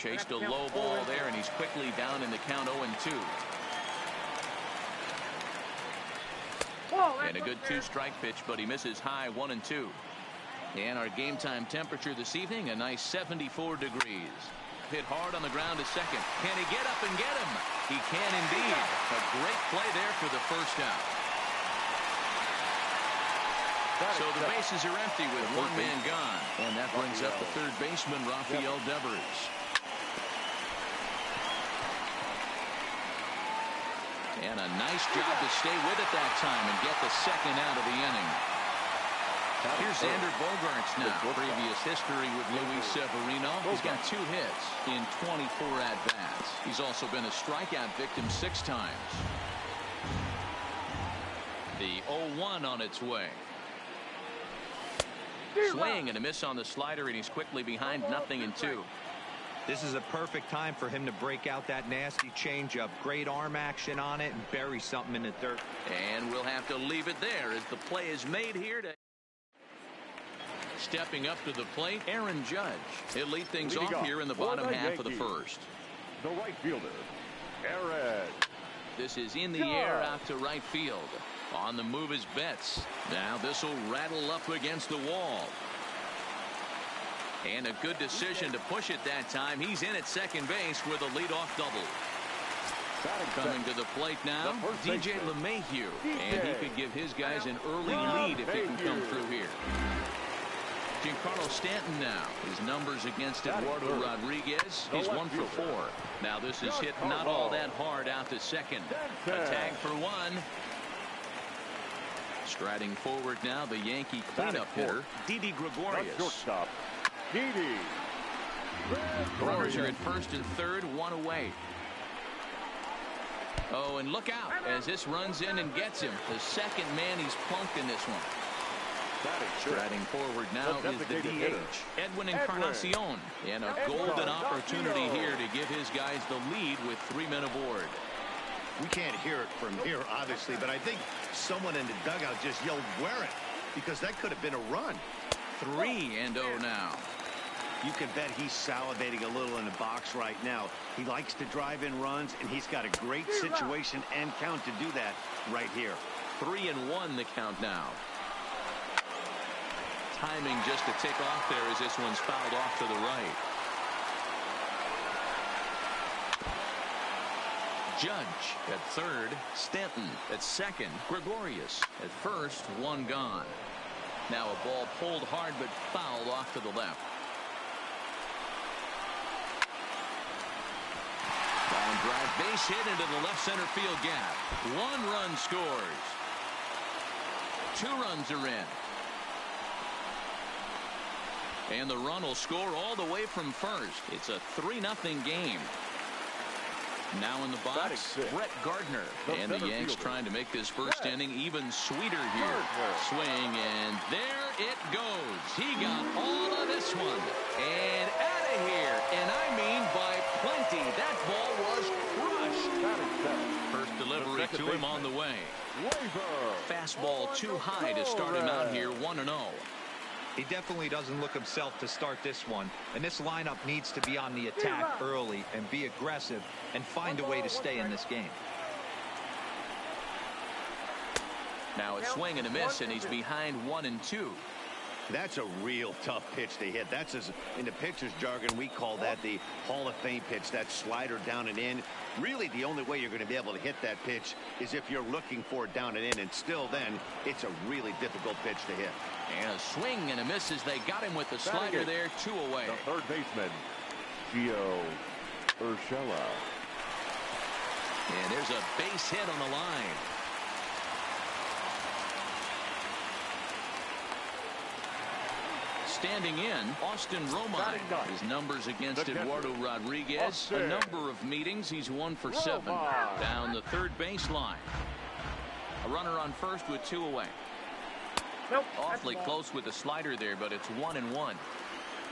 Chased a low ball there, and he's quickly down in the count 0-2. And a good two-strike pitch, but he misses high 1-2. And our game time temperature this evening, a nice 74 degrees. Hit hard on the ground to second. Can he get up and get him? He can indeed. A great play there for the first out. So the bases are empty with one man gone. And that brings up the third baseman, Rafael Devers. And a nice job to stay with it that time and get the second out of the inning. Here's Xander Bogaerts now. Previous history with Luis Severino. He's got 2 hits in 24 at-bats. He's also been a strikeout victim 6 times. The 0-1 on its way. Swing and a miss on the slider, and he's quickly behind 0-2. This is a perfect time for him to break out that nasty changeup. Great arm action on it and bury something in the dirt. And we'll have to leave it there as the play is made here. Stepping up to the plate, Aaron Judge. He'll lead things off here in the bottom half of the first. The right fielder, Aaron. This is in the air out to right field. On the move is Betts. Now this will rattle up against the wall. And a good decision to push it that time. He's in at second base with a leadoff double. Coming to the plate now, DJ LeMahieu. And he could give his guys an early lead if he can come through here. Giancarlo Stanton now. His numbers against Eduardo Rodriguez. He's 1 for 4. Now this is hit not all that hard out to second. A tag for 1. Striding forward now, the Yankee cleanup hitter, Didi Gregorius. Shortstop, Didi. Runners are at first and third, 1 away. Oh, and look out as this runs in and gets him. The second man he's plunked in this one. Striding forward now is the DH, Edwin Encarnacion. And a golden opportunity here to give his guys the lead with 3 men aboard. We can't hear it from here, obviously, but I think someone in the dugout just yelled, "Wear it," because that could have been a run. 3-0 now. You can bet he's salivating a little in the box right now. He likes to drive in runs, and he's got a great situation and count to do that right here. 3-1 the count now. Timing just to tick off there as this one's fouled off to the right. Judge at third, Stanton at second, Gregorius at first, 1 gone. Now a ball pulled hard but fouled off to the left. Line drive, base hit into the left center field gap. 1 run scores. 2 runs are in. And the run will score all the way from first. It's a 3-0 game. Now in the box, Brett Gardner. And the Yanks trying to make this first inning even sweeter here. Swing, and there it goes. He got all of this one. And out of here. And I mean by plenty. That ball was crushed. First delivery to him on the way. Fastball too high to start him out here 1-0. He definitely doesn't look himself to start this one, and this lineup needs to be on the attack early and be aggressive and find a way to stay in this game. Now a swing and a miss, and he's behind 1-2. That's a real tough pitch to hit. That's, as in the pitcher's jargon, we call that the Hall of Fame pitch. That slider down and in. Really, the only way you're going to be able to hit that pitch is if you're looking for it down and in, and still then, it's a really difficult pitch to hit. And a swing and a miss as they got him with the slider there, 2 away. The third baseman, Gio Urshela. And there's a base hit on the line. Standing in, Austin Romine. His numbers against Eduardo Rodriguez. A number of meetings. He's 1 for 7. Down the third baseline. A runner on first with 2 away. Awfully close with the slider there, but it's 1-1.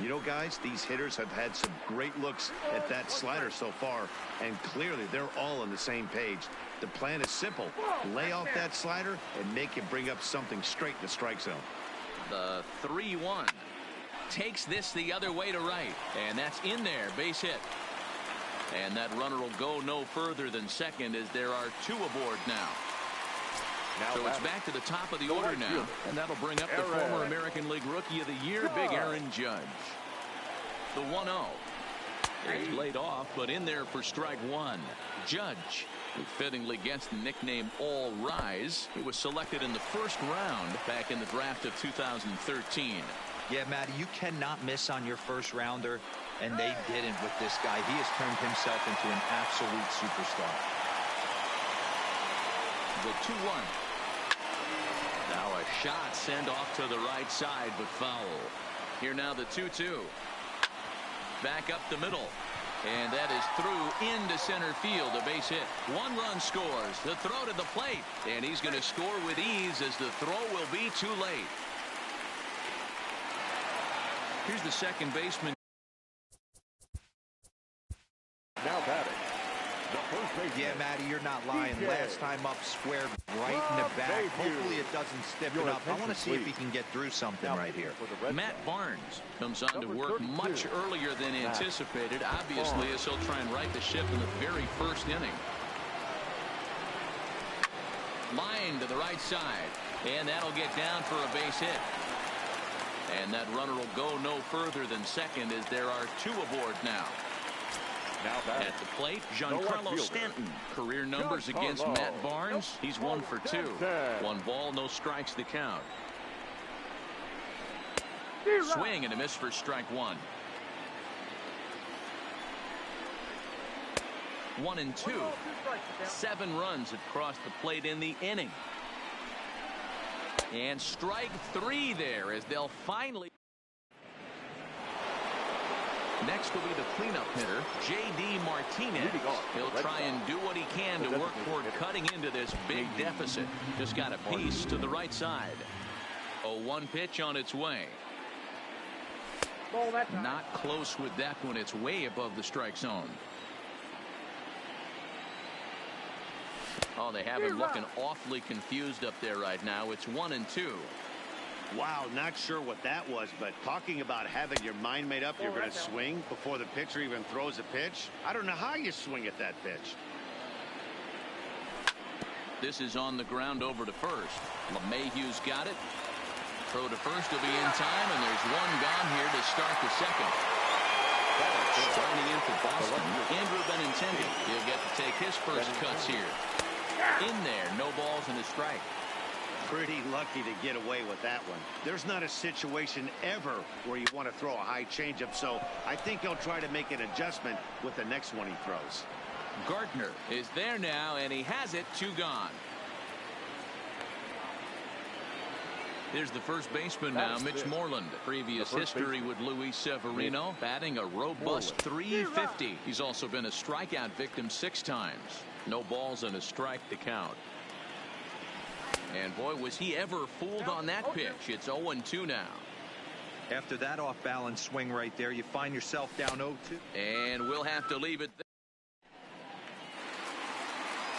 You know, guys, these hitters have had some great looks at that slider so far, and clearly they're all on the same page. The plan is simple. Lay off that slider and make it bring up something straight in the strike zone. The 3-1. takes this the other way to right. And that's in there. Base hit. And that runner will go no further than second as there are 2 aboard now. So it's back to the top of the order now. And that'll bring up the former American League Rookie of the Year, Big Aaron Judge. The 1-0. It's laid off, but in there for strike 1. Judge, who fittingly gets the nickname All Rise. He was selected in the first round back in the draft of 2013. Yeah, Matty, you cannot miss on your first rounder, and they didn't with this guy. He has turned himself into an absolute superstar. The 2-1. Now a shot sent off to the right side, but foul. Here now the 2-2. Back up the middle. And that is through into center field. A base hit. 1 run scores. The throw to the plate. And he's going to score with ease as the throw will be too late. Here's the second baseman. Now batting. The first baseman. Yeah, Matty, you're not lying. Last time up squared right in the back. Hopefully it doesn't stiffen up. I want to see if he can get through something right here. Matt Barnes comes on to work much earlier than anticipated, obviously, as he'll try and right the ship in the very first inning. Line to the right side, and that'll get down for a base hit. And that runner will go no further than second as there are 2 aboard now. At the plate, Giancarlo Stanton. Career numbers against Matt Barnes. He's 1 for 2. 1 ball, no strikes to count. Swing and a miss for strike 1. 1-2. 7 runs have crossed the plate in the inning. And strike 3 there as they'll finally. Next will be the cleanup hitter, J.D. Martinez. He'll try and do what he can to work toward cutting into this big deficit. Just got a piece to the right side. A 1 pitch on its way. Not close with that one. It's way above the strike zone. Oh, they have him looking awfully confused up there right now. It's 1-2. Wow, not sure what that was, but talking about having your mind made up you're going to swing before the pitcher even throws a pitch. I don't know how you swing at that pitch. This is on the ground over to first. LeMahieu's got it. Throw to first will be in time, and there's 1 gone here to start the second. Signing in for Boston, Andrew Benintendi. He'll get to take his first cuts here. In there, no balls and a strike. Pretty lucky to get away with that one. There's not a situation ever where you want to throw a high changeup, so I think he'll try to make an adjustment with the next one he throws. Gardner is there now, and he has it. 2 gone. Here's the first baseman now, Mitch Moreland. Previous history with Luis Severino, batting a robust .350. He's also been a strikeout victim 6 times. No balls and a strike to count. And boy, was he ever fooled on that pitch. It's 0-2 now. After that off-balance swing right there, you find yourself down 0-2. And we'll have to leave it there.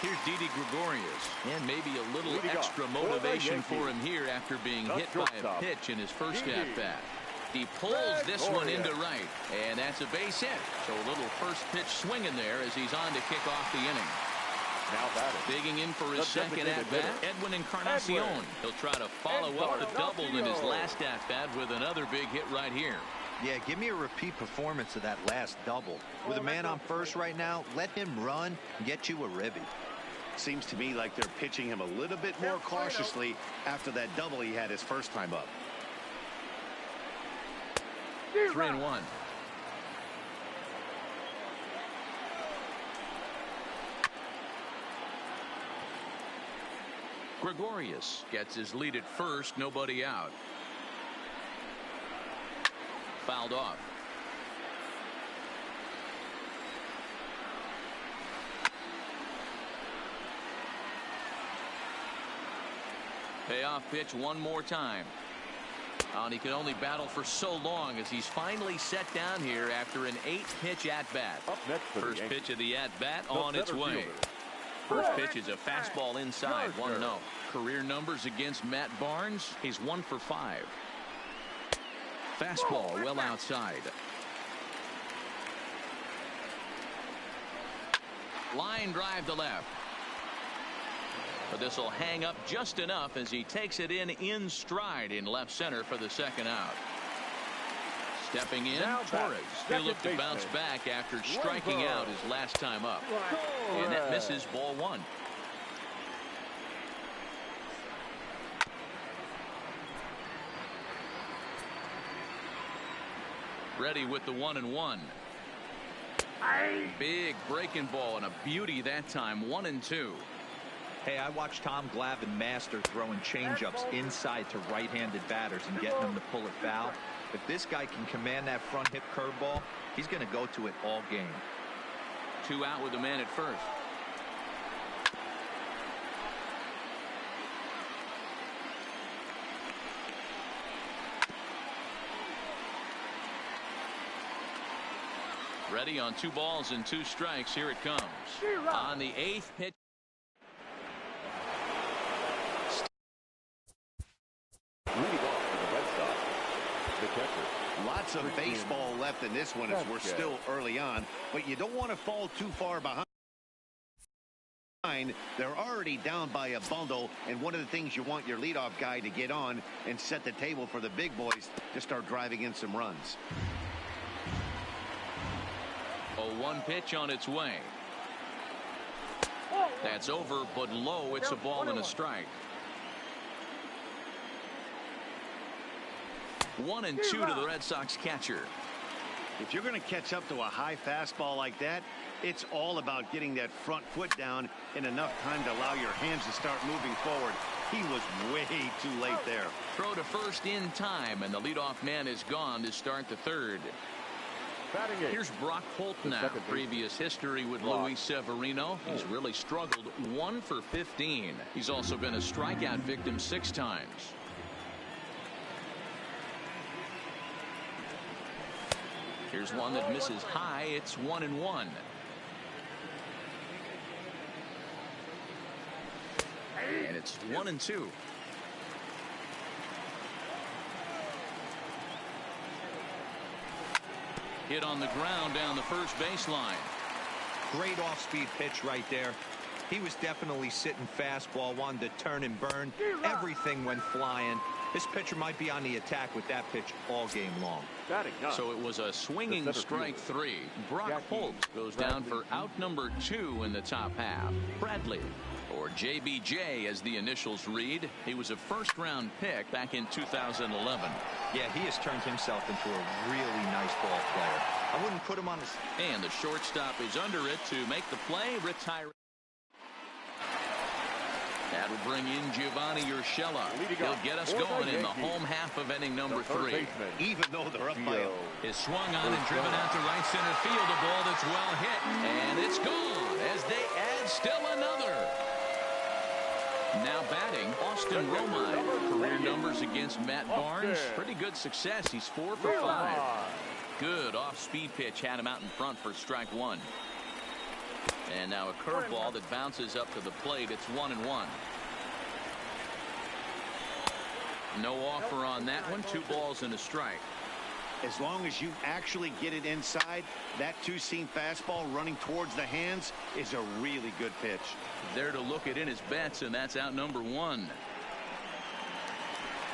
Here's Didi Gregorius, and maybe a little extra motivation for him here after being hit by a pitch in his first at-bat. He pulls this one into right, and that's a base hit. So a little first pitch swinging there as he's on to kick off the inning. Digging in for his second at-bat, Edwin Encarnacion. He'll try to follow up the double in his last at-bat with another big hit right here. Yeah, give me a repeat performance of that last double. With a man on first right now, let him run and get you a ribby. Seems to me like they're pitching him a little bit more cautiously after that double he had his first time up. 3-1. Gregorius gets his lead at first, nobody out. Fouled off. Payoff pitch one more time. And he can only battle for so long as he's finally set down here after an 8-pitch at-bat. First pitch of the at-bat on its way. First pitch is a fastball inside, 1-0. Career numbers against Matt Barnes, he's 1 for 5. Fastball well outside. Line drive to left. But this will hang up just enough as he takes it in stride in left center for the second out. Stepping in, Torres. He'll look to bounce back after striking out his last time up. And that misses ball one. Ready with the 1-1. Big breaking ball and a beauty that time. 1-2. Hey, I watched Tom Glavine master throwing changeups inside to right-handed batters and getting them to pull it foul. If this guy can command that front hip curveball, he's going to go to it all game. 2 out with the man at first. Ready on 2 balls and 2 strikes. Here it comes. On the 8th pitch. Leading off for the Red Sox, the catcher. Lots of baseball left in this one as we're still early on, but you don't want to fall too far behind. They're already down by a bundle, and one of the things you want your leadoff guy to get on and set the table for the big boys to start driving in some runs. 0-1 pitch on its way. That's over, but low. It's a ball and a strike. 1-2 to the Red Sox catcher. If you're going to catch up to a high fastball like that, it's all about getting that front foot down in enough time to allow your hands to start moving forward. He was way too late there. Throw to first in time, and the leadoff man is gone to start the third. Here's Brock Holt now. Previous history with Luis Severino. He's really struggled. 1 for 15. He's also been a strikeout victim 6 times. Here's one that misses high. It's 1-1. And it's 1-2. Hit on the ground down the first baseline. Great off-speed pitch right there. He was definitely sitting fastball, wanted to turn and burn. Everything went flying. This pitcher might be on the attack with that pitch all game long. So it was a swinging strike 3. Brock Holt goes down for out number 2 in the top half. Bradley, or JBJ as the initials read. He was a first-round pick back in 2011. Yeah, he has turned himself into a really nice ball player. I wouldn't put him on his... And the shortstop is under it to make the play. Retire. That'll bring in Giovanni Urshela. He'll get us going in the home half of inning number 3. Even though they're up by is swung on and driven out to right center field. A ball that's well hit. And it's gone as they add still another. Now batting, Austin Romine. Career numbers against Matt Barnes. Pretty good success. He's 4 for 5. Good off-speed pitch had him out in front for strike 1. And now a curveball that bounces up to the plate. It's 1-1. No offer on that one. 2 balls and a strike. As long as you actually get it inside, that 2-seam fastball running towards the hands is a really good pitch. There to look it in his bets, and that's out number 1.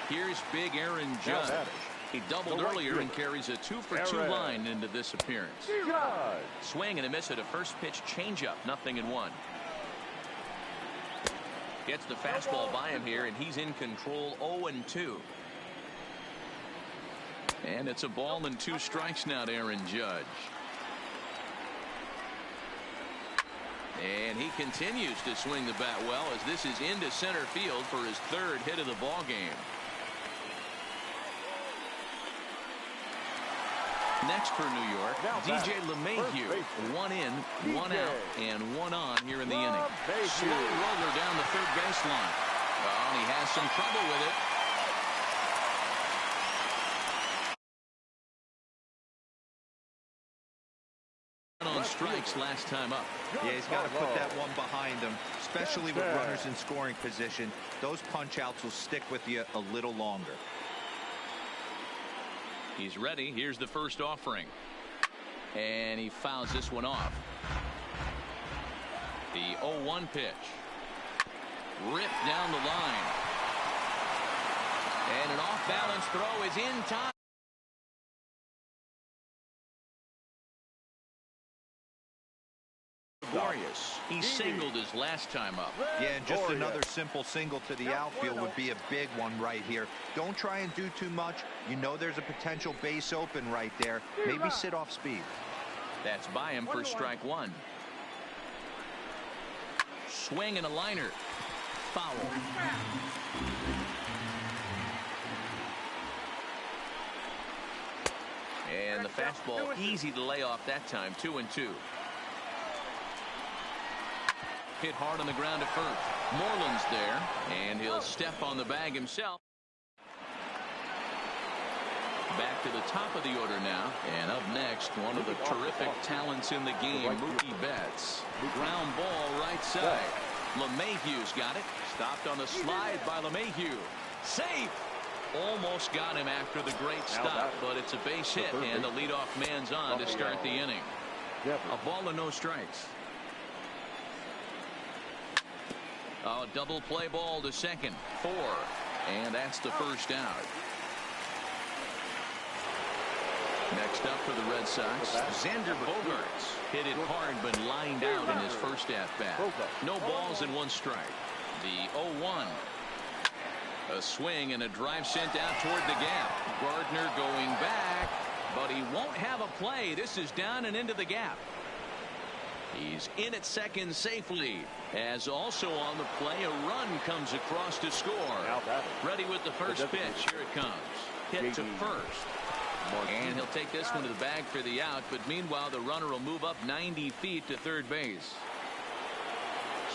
Here's big Aaron Judge. He doubled earlier and carries a 2 for 2 line into this appearance. Swing and a miss at a first pitch changeup. 0-1. Gets the fastball by him here, and he's in control. 0-2. And it's a ball and 2 strikes now to Aaron Judge. And he continues to swing the bat well as this is into center field for his 3rd hit of the ball game. Next for New York, DJ LeMahieu. 1 in, 1 out, and 1 on here in the inning. Slow roller down the 3rd baseline. Well, he has some trouble with it. On strikes last time up. Yeah, he's got to put that one behind him, especially with runners in scoring position. Those punch outs will stick with you a little longer. He's ready. Here's the first offering. And he fouls this one off. The 0-1 pitch. Ripped down the line. And an off-balance throw is in time. Glorious. He singled his last time up. Yeah, and just another simple single to the outfield would be a big one right here. Don't try and do too much. You know there's a potential base open right there. Maybe sit off speed. That's by him for strike one. Swing and a liner. Foul. And the fastball easy to lay off that time. 2-2. Hit hard on the ground at first. Moreland's there, and he'll step on the bag himself. Back to the top of the order now, and up next, one of the terrific talents in the game, Mookie Betts. Ground ball right side. LeMahieu's got it. Stopped on the slide by LeMahieu. Safe. Almost got him after the great stop, but it's a base hit, and the leadoff man's on to start the inning. A ball and no strikes. A double play ball to second. 4. And that's the first out. Next up for the Red Sox, Xander Bogaerts. Hit it hard but lined out in his first at-bat. No balls and 1 strike. The 0-1. A swing and a drive sent out toward the gap. Gardner going back, but he won't have a play. This is down and into the gap. He's in at second safely, as also on the play a run comes across to score. Ready with the first pitch. Here it comes. Hit to first. And he'll take this one to the bag for the out, but meanwhile the runner will move up 90 feet to third base.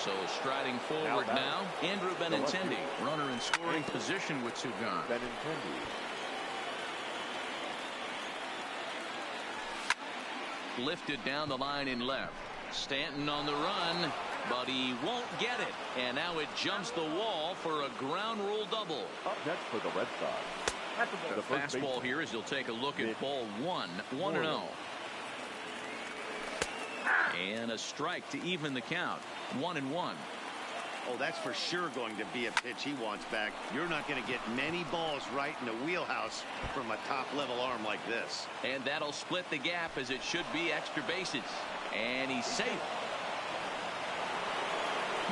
So striding forward now, Andrew Benintendi, runner in scoring position with 2 gone. Lifted down the line in left. Stanton on the run, but he won't get it. And now it jumps the wall for a ground rule double. Up next for the Red Sox. The fastball here as he'll take a look at ball 1. 1-0. And a strike to even the count. 1-1. Oh, that's for sure going to be a pitch he wants back. You're not going to get many balls right in the wheelhouse from a top-level arm like this. And that'll split the gap as it should be extra bases. And he's safe.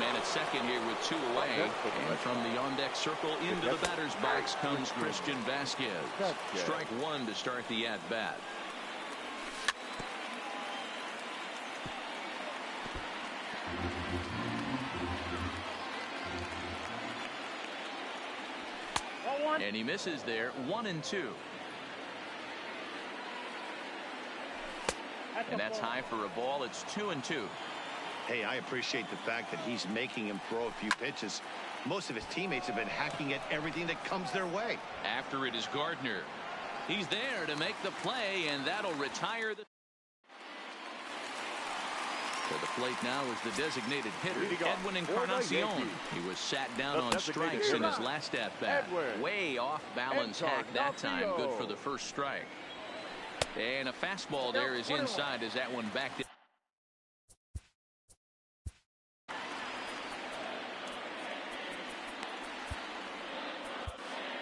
Man at second here with 2 away. And from the on-deck circle into the batter's box comes Christian Vasquez. Strike 1 to start the at-bat. And he misses there. 1-2. And that's high for a ball. It's 2-2. Hey, I appreciate the fact that he's making him throw a few pitches. Most of his teammates have been hacking at everything that comes their way. After it is Gardner. He's there to make the play, and that'll retire the. To the plate now is the designated hitter, Edwin Encarnacion. He was sat down on strikes in his last at-bat. Way off balance hack that time. Good for the first strike. And a fastball there is inside as that one backed in.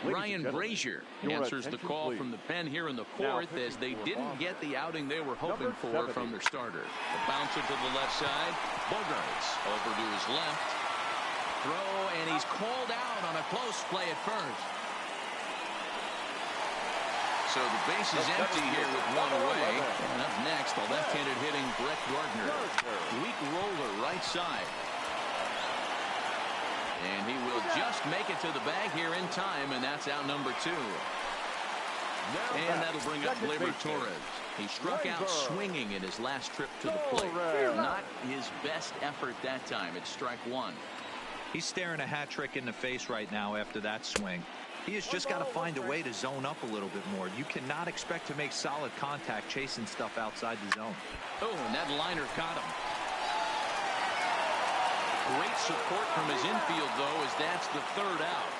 Ryan Brazier answers the call from the pen here in the 4th as they didn't get the outing they were hoping for from their starter. The bouncer to the left side. Bogaerts over to his left. Throw, and he's called out on a close play at first. So the base is empty here with 1 away. And up next, the left-handed hitting Brett Gardner. Weak roller right side. And he will just make it to the bag here in time, and that's out number 2. And that'll bring up Gleyber Torres. He struck out swinging in his last trip to the plate. Not his best effort that time. It's strike 1. He's staring a hat trick in the face right now after that swing. He has just got to find a way to zone up a little bit more. You cannot expect to make solid contact chasing stuff outside the zone. Oh, and that liner caught him. Great support from his infield, though, as that's the 3rd out.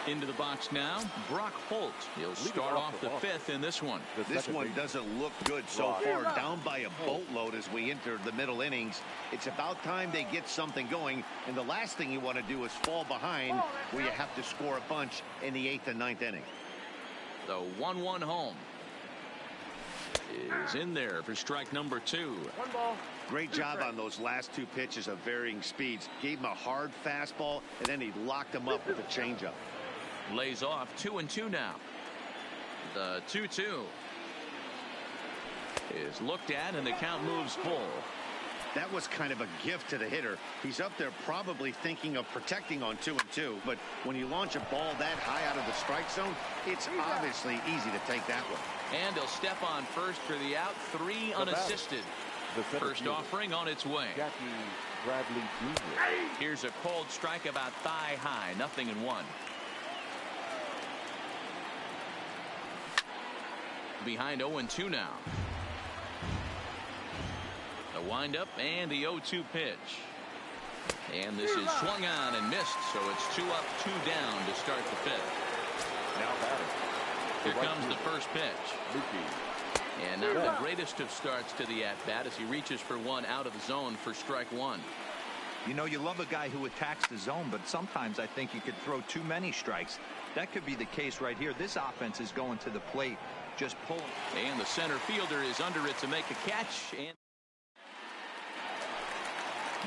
Into the box now, Brock Holt. He'll start off the fifth in this one. This one doesn't look good so far. Down by a boatload as we enter the middle innings. It's about time they get something going. And the last thing you want to do is fall behind where you have to score a bunch in the 8th and 9th inning. The 1-1 home is in there for strike number 2. 1 ball. Great job on those last 2 pitches of varying speeds. Gave him a hard fastball, and then he locked him up with a changeup. Lays off 2-2 now. The 2-2 is looked at, and the count moves full. That was kind of a gift to the hitter. He's up there probably thinking of protecting on 2-2, but when you launch a ball that high out of the strike zone, it's obviously easy to take that one. And he'll step on first for the out. 3 unassisted. First offering on its way. Jackie Bradley Jr. Here's a cold strike about thigh high. 0-1. Behind 0-2 now. The windup and the 0-2 pitch. And this is swung on and missed, so it's 2 up, 2 down to start the 5th. Now batting. Here comes the first pitch. And not the greatest of starts to the at-bat as he reaches for one out of the zone for strike 1. You know, you love a guy who attacks the zone, but sometimes I think you could throw too many strikes. That could be the case right here. This offense is going to the plate, just pulling. And the center fielder is under it to make a catch. And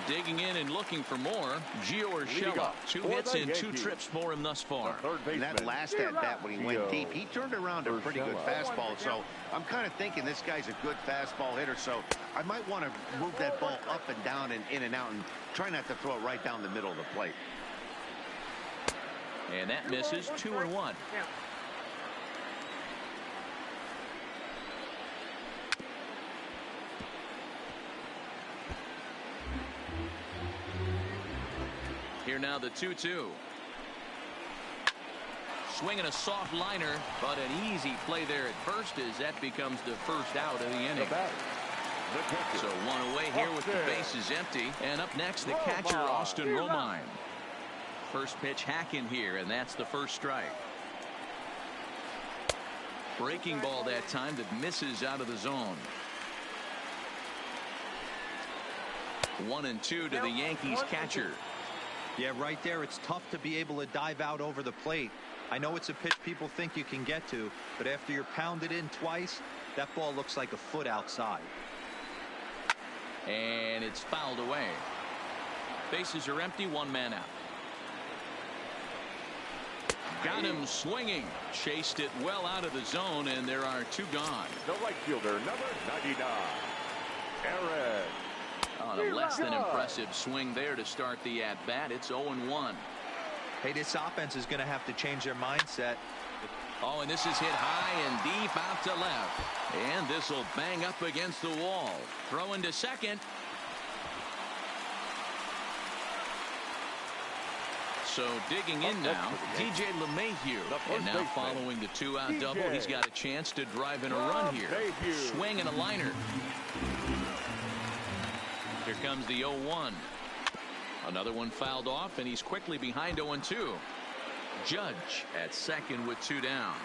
digging in and looking for more, Gio Urshela. 2 hits and 2 trips for him thus far. And that last at-bat when he went deep, he turned around a pretty good fastball. So I'm kind of thinking this guy's a good fastball hitter. So I might want to move that ball up and down and in and out and try not to throw it right down the middle of the plate. And that misses. 2-1. Here now the 2-2. Swinging a soft liner, but an easy play there at first as that becomes the first out of the inning. So 1 away here with the bases empty. And up next, the catcher, Austin Romine. First pitch hack in here, and that's the first strike. Breaking ball that time that misses out of the zone. 1-2 to the Yankees catcher. Yeah, right there, it's tough to be able to dive out over the plate. I know it's a pitch people think you can get to, but after you're pounded in twice, that ball looks like a foot outside. And it's fouled away. Bases are empty, 1 man out. Got him swinging. Chased it well out of the zone, and there are 2 gone. The right fielder, number 99, Aaron. On a less than impressive swing there to start the at-bat. It's 0-1. Hey, this offense is going to have to change their mindset. Oh, and this is hit high and deep out to left. And this will bang up against the wall. Throwing to second. So digging in now, DJ LeMahieu. And now following the 2-out double, he's got a chance to drive in a run here. Swing and a liner. Here comes the 0-1. Another one fouled off, and he's quickly behind 0-2. Judge at second with 2 down.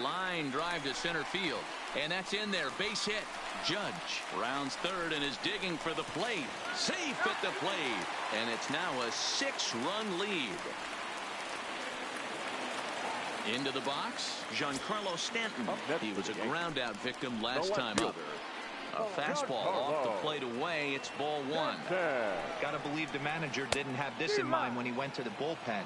Line drive to center field, and that's in there. Base hit. Judge rounds third and is digging for the plate. Safe at the plate, and it's now a 6-run lead. Into the box, Giancarlo Stanton. He was a ground-out victim last time up. A fastball off the plate away. It's ball 1. Got to believe the manager didn't have this in mind when he went to the bullpen.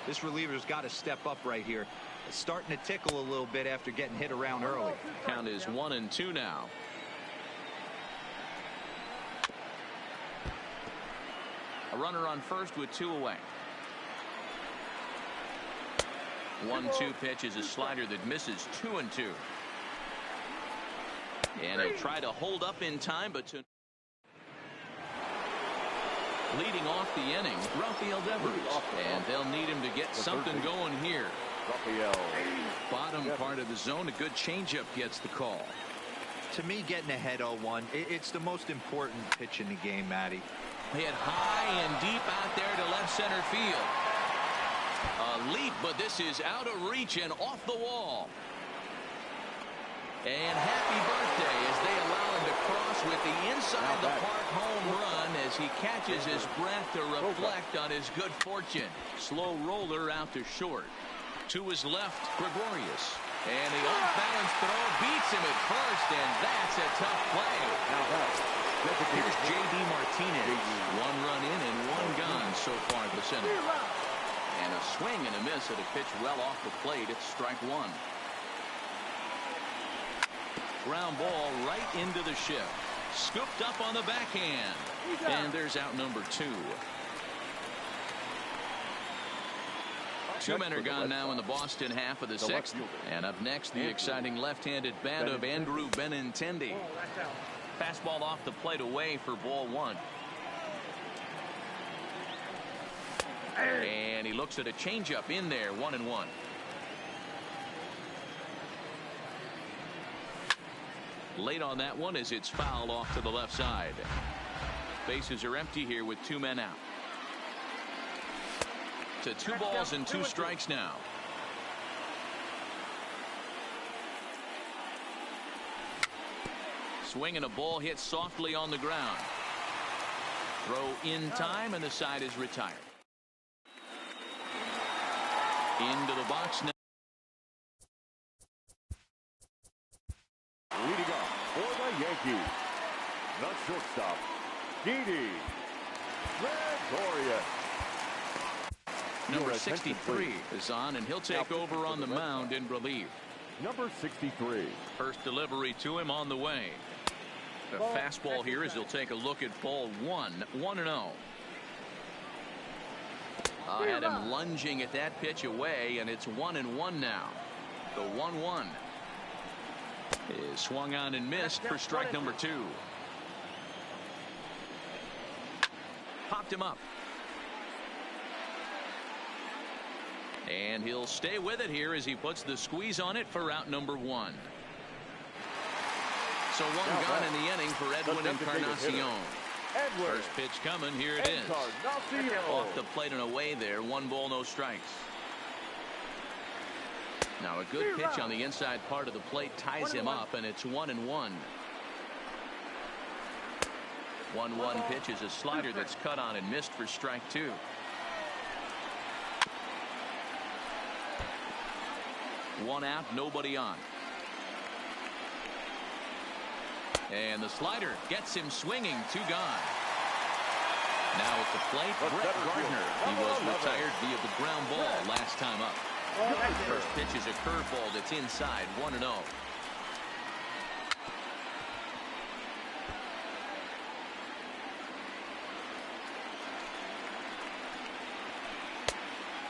This reliever's got to step up right here. It's starting to tickle a little bit after getting hit around early. Count is 1-2 now. A runner on first with 2 away. 1-2 pitch is a slider that misses. 2-2. And he'll try to hold up in time, but leading off the inning, Rafael Devers. And they'll need him to get something going here. Bottom part of the zone, a good changeup gets the call. To me, getting ahead 0-1, it's the most important pitch in the game, Matty. Hit high and deep out there to left center field. A leap, but this is out of reach and off the wall. And happy birthday as they allow him to cross with the inside the park home run as he catches his breath to reflect on his good fortune. Slow roller out to short. To his left, Gregorius. And the off-balance throw beats him at first, and that's a tough play. Here's J.D. Martinez. One run in and one gone so far this inning. And a swing and a miss at a pitch well off the plate. It's strike one. Ground ball right into the shift. Scooped up on the backhand. And there's out number 2. Two men are gone now in the Boston half of the 6th. And up next, the exciting left-handed bat of Andrew Benintendi. Fastball off the plate away for ball 1. And he looks at a changeup in there, 1-1. Late on that one as it's fouled off to the left side. Bases are empty here with 2 men out. To 2 balls and 2 strikes now. Swing and a ball hit softly on the ground. Throw in time and the side is retired. Into the box now. Leading off for the Yankees, the shortstop, Didi Gregorius. Number 63 is on, and he'll take over on the mound in relief. Number 63. First delivery to him on the way. The fastball here as he'll take a look at ball 1, 1-0. Had him lunging at that pitch away, and it's 1-1 now. The 1-1 is swung on and missed for strike number 2. Popped him up. And he'll stay with it here as he puts the squeeze on it for out number 1. So 1 gone in the inning for Edwin Encarnacion. First pitch coming. Here it is. Off the plate and away there. 1 ball, no strikes. Now a good pitch on the inside part of the plate ties him up, and it's 1-1. 1-1 pitch is a slider that's cut on and missed for strike 2. One out, nobody on. And the slider gets him swinging. 2 gone. Now at the plate, Brett Gardner. He was retired via the ground ball last time up. First pitch is a curveball that's inside. 1-0.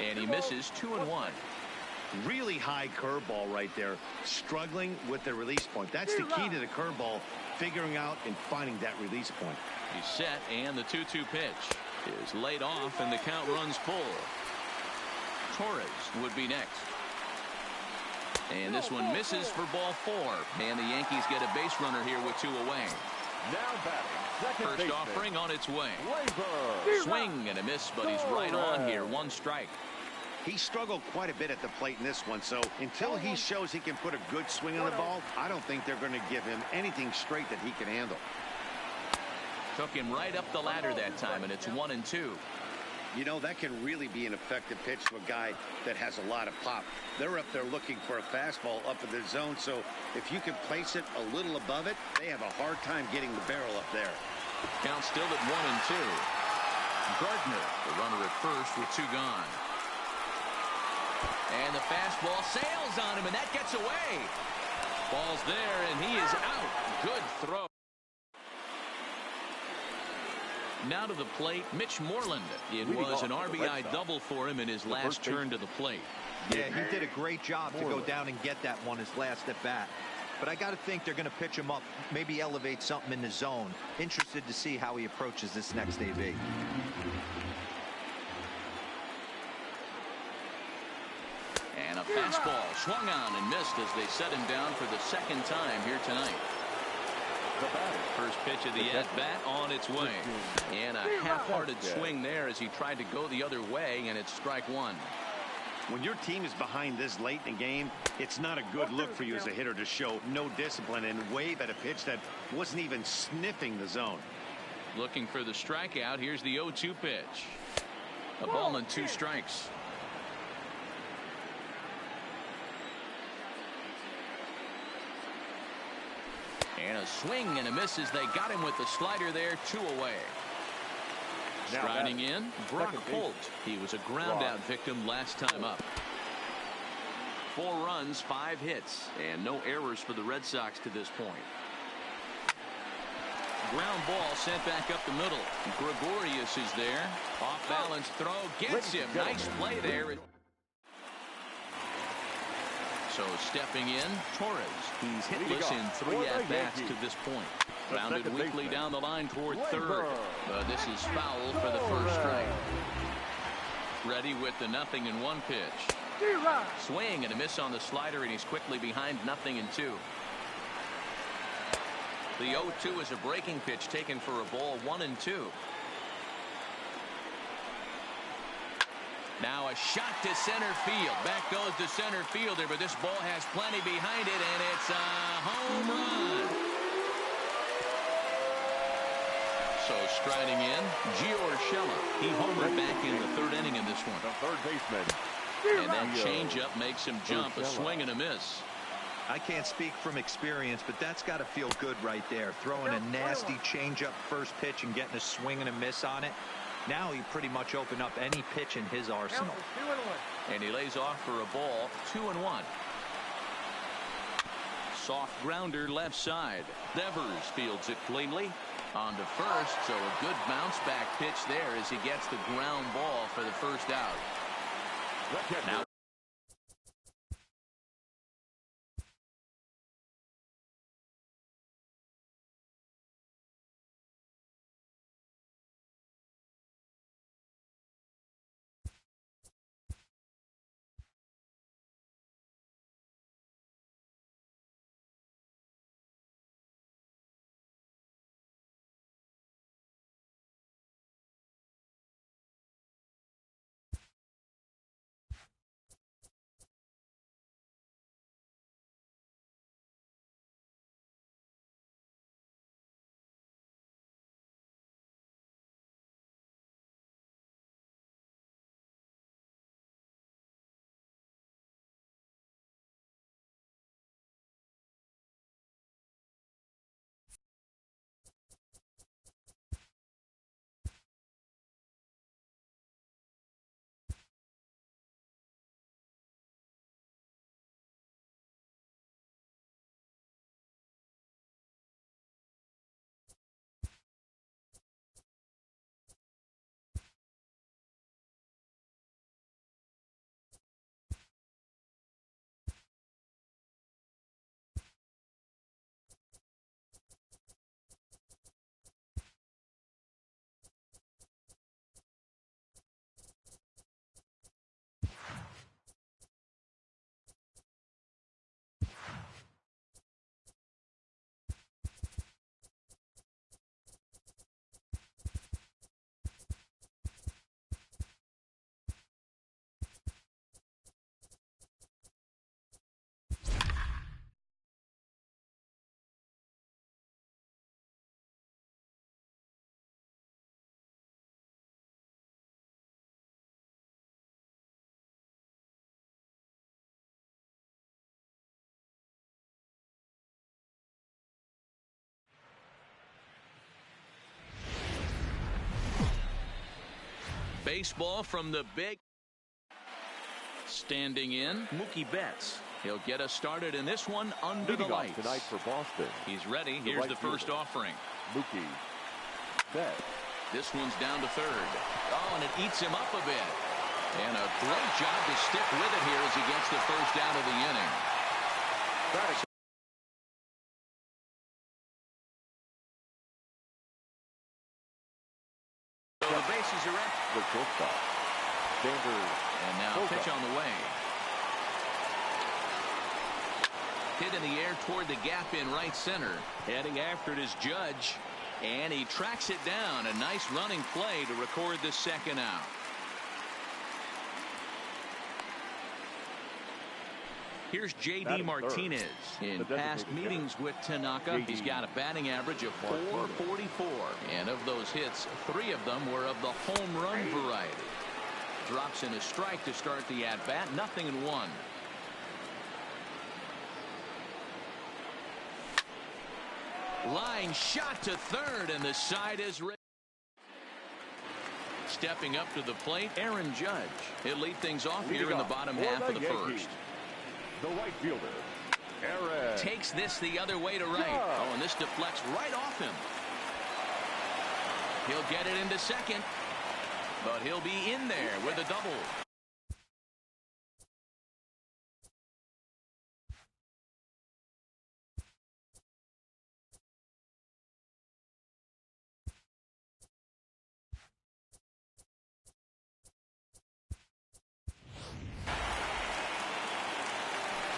And he misses. 2-1. Really high curveball right there. Struggling with the release point. That's the key to the curveball. Figuring out and finding that release point. He's set, and the 2-2 pitch is laid off, and the count runs full. Torres would be next. And this one misses for ball 4. And the Yankees get a base runner here with 2 away. Now batting, First offering on its way. Swing and a miss, but he's right on here. 1 strike. He struggled quite a bit at the plate in this one, so until he shows he can put a good swing on the ball, I don't think they're going to give him anything straight that he can handle. Took him right up the ladder that time, and it's 1-2. You know, that can really be an effective pitch to a guy that has a lot of pop. They're up there looking for a fastball up in the zone, so if you can place it a little above it, they have a hard time getting the barrel up there. Count still at 1-2. Gardner, the runner at first with 2 gone. And the fastball sails on him, and that gets away. Ball's there, and he is out. Good throw. Now to the plate, Mitch Moreland. It was an RBI double for him in his last turn to the plate. Yeah, he did a great job to go down and get that one his last at bat. But I got to think they're going to pitch him up, maybe elevate something in the zone. Interested to see how he approaches this next AB. And a fastball swung on and missed as they set him down for the 2nd time here tonight. First pitch of the at-bat on its way. And a half-hearted swing there as he tried to go the other way, and it's strike 1. When your team is behind this late in the game, it's not a good look for you as a hitter to show no discipline and wave at a pitch that wasn't even sniffing the zone. Looking for the strikeout. Here's the 0-2 pitch. A ball and 2 strikes. And a swing and a miss as they got him with the slider there. 2 away. Striding in, Brock Holt. He was a ground out victim last time up. 4 runs, 5 hits, and no errors for the Red Sox to this point. Ground ball sent back up the middle. Gregorius is there. Off balance throw. Gets him. Nice play there. So stepping in, Torres. He's hitless in 3 at-bats to this point. Rounded weakly down the line toward third. But this is foul for the first strike. Ready with the 0-1 pitch. Swing and a miss on the slider, and he's quickly behind 0-2. The 0-2 is a breaking pitch taken for a ball. 1-2. Now a shot to center field. Back goes the center fielder, but this ball has plenty behind it, and it's a home run. So striding in, Gio Urshela. He homered back in the 3rd inning in this one. The third baseman. And that changeup makes him jump. A swing and a miss. I can't speak from experience, but that's got to feel good right there. Throwing a nasty changeup first pitch and getting a swing and a miss on it. Now he pretty much opened up any pitch in his arsenal. And he lays off for a ball. 2-1. Soft grounder left side. Devers fields it cleanly. On to first, so a good bounce back pitch there as he gets the ground ball for the first out. Now baseball from the big. Standing in, Mookie Betts. He'll get us started in this one under the lights. Tonight for Boston. He's ready. Here's the first offering. Mookie Betts. This one's down to third. Oh, and it eats him up a bit. And a great job to stick with it here as he gets the first out of the inning. So the bases are up. The shortstop. Sanders. And now pitch on the way. Hit in the air toward the gap in right center. Heading after it is Judge. And he tracks it down. A nice running play to record the second out. Here's J.D. Martinez. In past meetings with Tanaka, he's got a batting average of .444. And of those hits, 3 of them were of the home run variety. Drops in a strike to start the at-bat. 0-1. Line shot to third, and the side is ready. Stepping up to the plate, Aaron Judge. He'll lead things off here in the bottom half of the first. The right fielder, Aaron. Takes this the other way to right. Oh, and this deflects right off him. He'll get it into second, but he'll be in there with a double.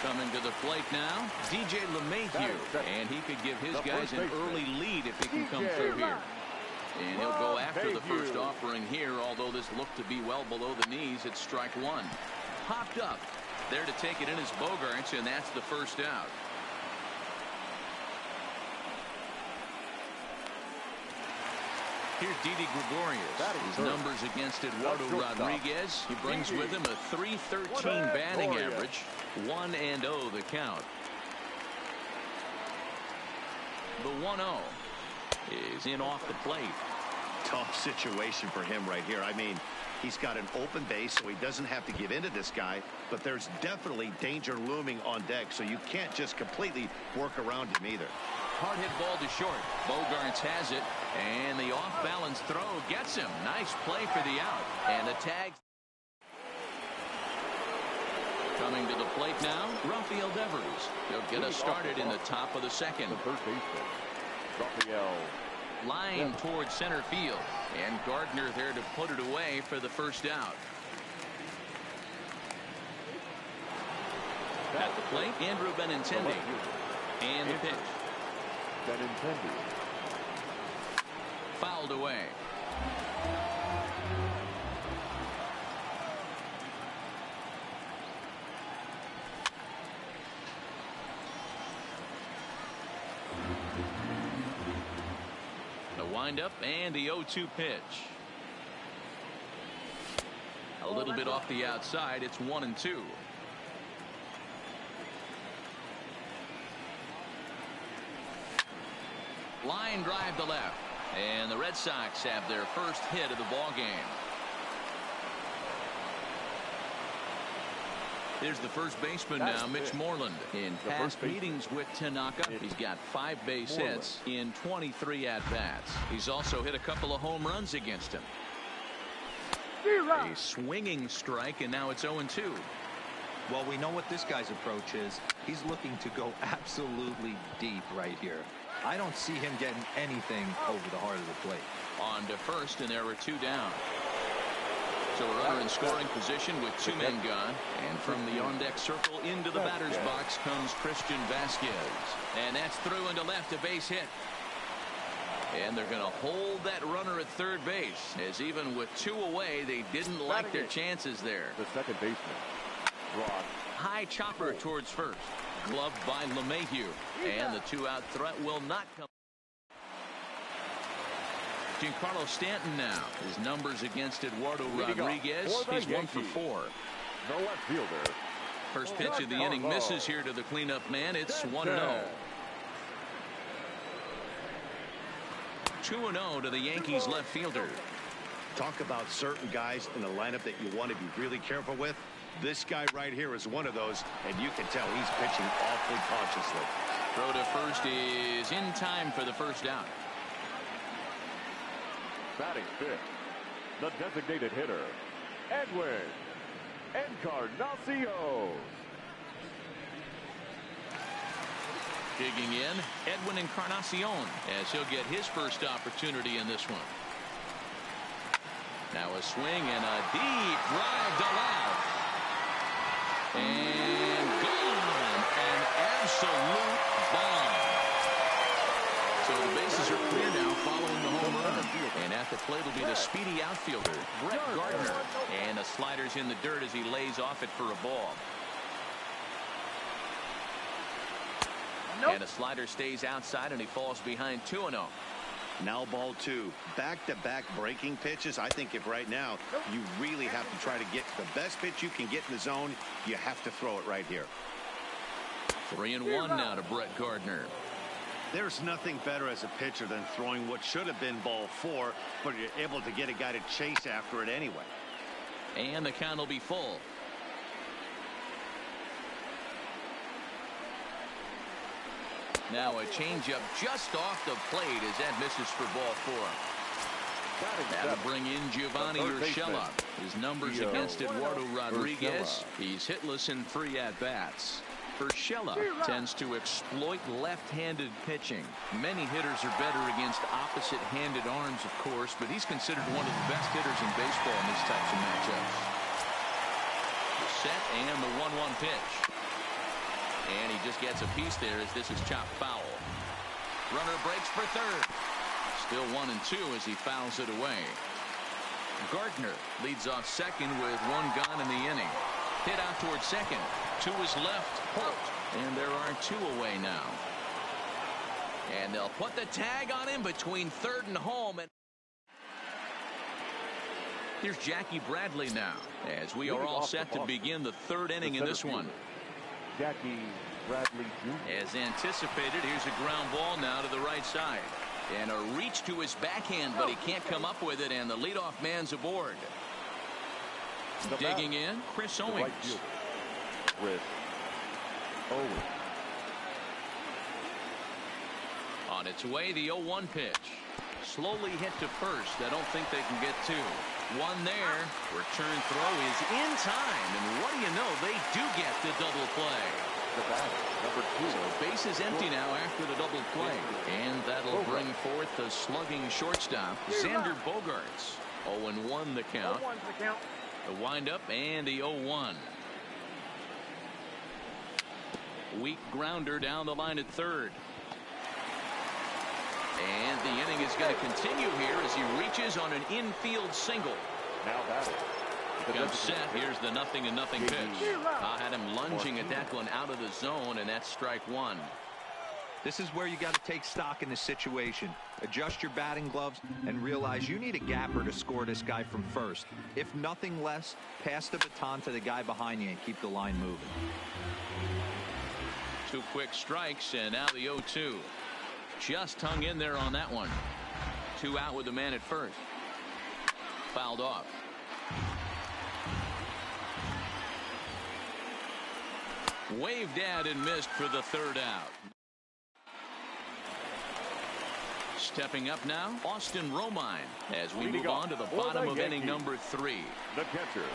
Coming to the plate now, DJ LeMahieu, and he could give his guys an early lead if he can come through here. And he'll go after the first offering here, although this looked to be well below the knees. It's strike 1. Popped up. There to take it in is Bogaerts, and that's the first out. Here's Didi Gregorius. His numbers against Eduardo Rodriguez. He brings with him a .313 batting average. 1-0 the count. The 1-0 is in off the plate. Tough situation for him right here. I mean, he's got an open base, so he doesn't have to give in to this guy, but there's definitely danger looming on deck, so you can't just completely work around him either. Hard hit ball to short. Bogaerts has it, and the off-balance throw gets him. Nice play for the out, and a tag. Coming to the plate now, Rafael Devers. He'll get us started in the top of the second. The first baseman, Rafael. Line towards center field, and Gardner there to put it away for the first out. At the plate, Andrew Benintendi. And the pitch. Benintendi. Fouled away. The windup and the 0-2 pitch. A little bit off the outside. It's 1-2. Line drive to left, and the Red Sox have their first hit of the ball game. Here's the first baseman now, Mitch Moreland. In past meetings with Tanaka, he's got 5 base hits in 23 at-bats. He's also hit a couple of home runs against him. A swinging strike, and now it's 0-2. Well, we know what this guy's approach is. He's looking to go absolutely deep right here. I don't see him getting anything over the heart of the plate. On to first, and there are 2 down. So a runner in scoring position with 2 men gone. And from the on-deck circle into the batter's box comes Christian Vasquez. And that's through into left, a base hit. And they're going to hold that runner at third base, as even with 2 away, they didn't like their chances there. The second baseman, Brock. High chopper towards first. Gloved by LeMahieu. And the 2-out threat will not come. Giancarlo Stanton now. His numbers against Eduardo Rodriguez. He's 1 for 4. The left fielder. First pitch of the inning misses here to the cleanup man. It's 1-0. 2-0 to the Yankees left fielder. Talk about certain guys in the lineup that you want to be really careful with. This guy right here is one of those, and you can tell he's pitching awfully cautiously. Throw to first is in time for the first out. Batting fifth, the designated hitter, Edwin Encarnacion. Digging in, Edwin Encarnacion, as he'll get his first opportunity in this one. Now a swing and a deep drive to left. And gone. An absolute bomb. So the bases are clear now following the home run. And at the plate will be the speedy outfielder, Brett Gardner. And the slider's in the dirt as he lays off it for a ball. And a slider stays outside, and he falls behind 2-0. Now ball 2. Back-to-back breaking pitches. I think if right now you really have to try to get the best pitch you can get in the zone, you have to throw it right here. 3-1 now to Brett Gardner. There's nothing better as a pitcher than throwing what should have been ball 4, but you're able to get a guy to chase after it anyway. And the count will be full. Now a changeup just off the plate as that misses for ball 4. That'll bring in Giovanni Urshela. His numbers against Eduardo Rodriguez. He's hitless in 3 at-bats. Urshela tends to exploit left-handed pitching. Many hitters are better against opposite-handed arms, of course, but he's considered one of the best hitters in baseball in these types of matchups. The set and the 1-1 pitch. And he just gets a piece there as this is chopped foul. Runner breaks for third. Still 1-2 as he fouls it away. Gardner leads off second with 1 gone in the inning. Hit out towards second. To his left, Holt. And there are 2 away now. And they'll put the tag on him between third and home. And here's Jackie Bradley now as we are all set to begin the 3rd inning in this one. Jackie Bradley Jr. As anticipated, here's a ground ball now to the right side. And a reach to his backhand, but he can't come up with it, and the leadoff man's aboard. Digging in, Chris Owings. Right fielder, Chris Owings. On its way, the 0-1 pitch. Slowly hit to first. I don't think they can get 2. 1 there. Return throw is in time. And what do you know? They do get the double play. The batter, number 2. So base is empty now after the double play. And that'll bring forth the slugging shortstop, Xander Bogaerts. 0-1 the count. The windup and the 0-1. Weak grounder down the line at third. And the inning is going to continue here as he reaches on an infield single. Now batting. Comes set. Here's the 0-0 pitch. I had him lunging at that one out of the zone, and that's strike 1. This is where you got to take stock in the situation. Adjust your batting gloves and realize you need a gapper to score this guy from first. If nothing less, pass the baton to the guy behind you and keep the line moving. 2 quick strikes, and now the 0-2. Just hung in there on that one. 2 out with the man at first. Fouled off. Waved at and missed for the 3rd out. Stepping up now, Austin Romine, as we move on to the bottom of inning number 3. The catcher.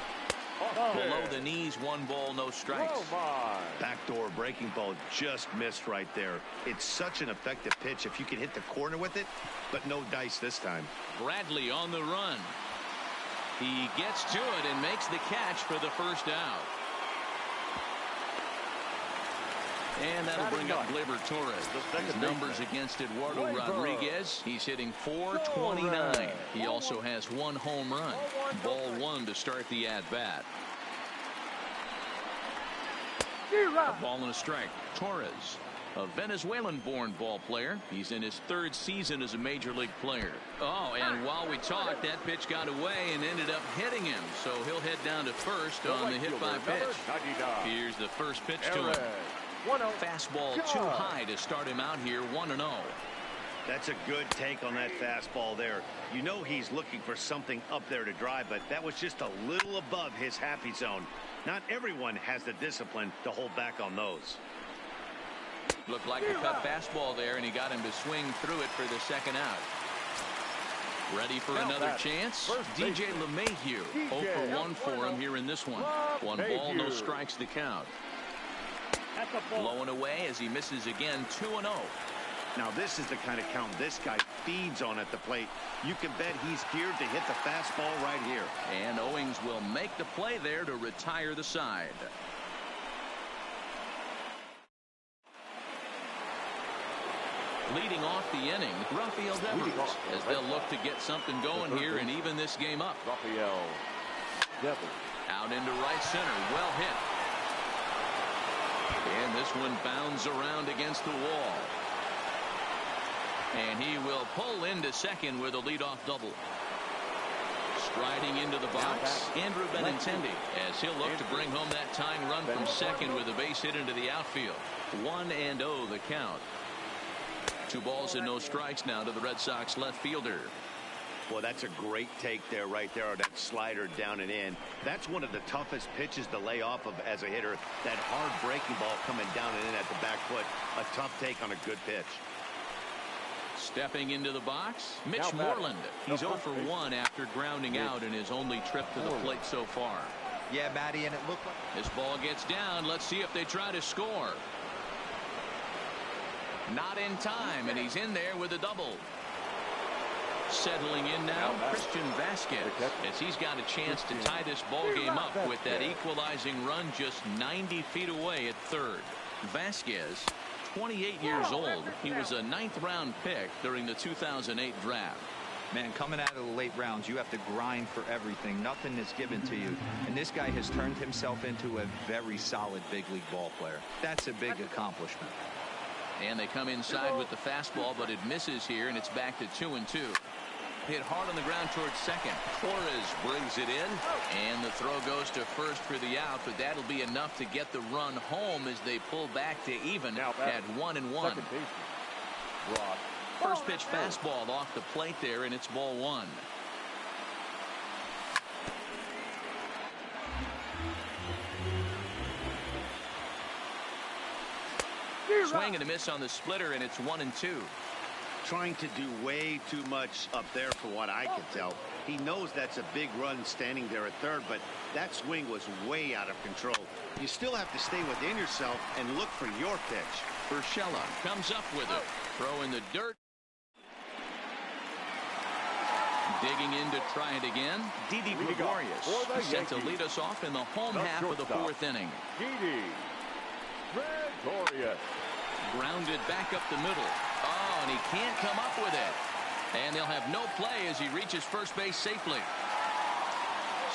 Below the knees, 1 ball, no strikes. Backdoor breaking ball just missed right there. It's such an effective pitch if you can hit the corner with it, but no dice this time. Bradley on the run. He gets to it and makes the catch for the 1st out. And that'll bring up Gleyber Torres. His numbers against Eduardo Rodriguez. He's hitting .429. He also has 1 home run. Ball 1 to start the at-bat. A ball and a strike. Torres, a Venezuelan-born ball player. He's in his 3rd season as a major league player. Oh, and while we talked, that pitch got away and ended up hitting him. So he'll head down to first on the hit-by pitch. Here's the first pitch to him. Fastball too high to start him out here, 1-0. That's a good take on that fastball there. You know he's looking for something up there to drive, but that was just a little above his happy zone. Not everyone has the discipline to hold back on those. Looked like a cut fastball there, and he got him to swing through it for the 2nd out. Ready for another chance? DJ LeMahieu. 0-for-1 for him here in this one. 1 ball, no strikes to count. Blowing away as he misses again, 2-0. Now this is the kind of count this guy feeds on at the plate. You can bet he's geared to hit the fastball right here. And Owings will make the play there to retire the side. Leading off the inning, Rafael Devers, as they'll look to get something going here and even this game up. Rafael Devers. Out into right center, well hit. And This one bounds around against the wall. And he will pull into second with a leadoff double. Striding into the box, Andrew Benintendi, as he'll look to bring home that tying run from second with a base hit into the outfield. 1-0 the count. 2 balls and no strikes now to the Red Sox left fielder. Well, that's a great take there, right there, that slider down and in. That's one of the toughest pitches to lay off of as a hitter. That hard breaking ball coming down and in at the back foot. A tough take on a good pitch. Stepping into the box, Mitch Moreland. He's 0 for 1 after grounding out in his only trip to the plate so far. Yeah, Matty, and it looked like this ball gets down. Let's see if they try to score. Not in time, and he's in there with a double. Settling in now, Christian Vasquez, as he's got a chance to tie this ball game up with that equalizing run just 90 feet away at third. Vasquez, 28 years old. He was a 9th round pick during the 2008 draft. Man, coming out of the late rounds, you have to grind for everything. Nothing is given to you. And this guy has turned himself into a very solid big league ball player. That's a big accomplishment. And they come inside with the fastball, but it misses here, and it's back to 2-2. Hit hard on the ground towards second. Torres brings it in, and the throw goes to first for the out, but that'll be enough to get the run home as they pull back to even at 1-1. First pitch fastball off the plate there, and it's ball 1. Swing and a miss on the splitter, and it's 1-2. Trying to do way too much up there for what I can tell. He knows that's a big run standing there at third, but that swing was way out of control. You still have to stay within yourself and look for your pitch. Urshela comes up with it. Throw in the dirt. Digging in to try it again. Didi Gregorius set to lead us off in the home half of the 4th inning. Didi Gregorius. Grounded back up the middle. Oh, and he can't come up with it. And they'll have no play as he reaches first base safely.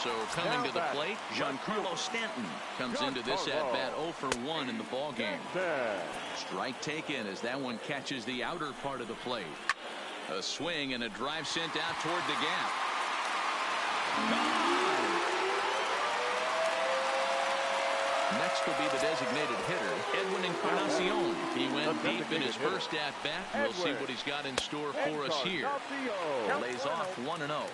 So coming to the plate, Giancarlo Stanton comes into this at-bat 0 for 1 in the ballgame. Strike taken as that one catches the outer part of the plate. A swing and a drive sent out toward the gap. Gone! Next will be the designated hitter, Edwin Encarnacion. He went deep in his first at-bat. We'll see what he's got in store for us here. Lays off 1-0.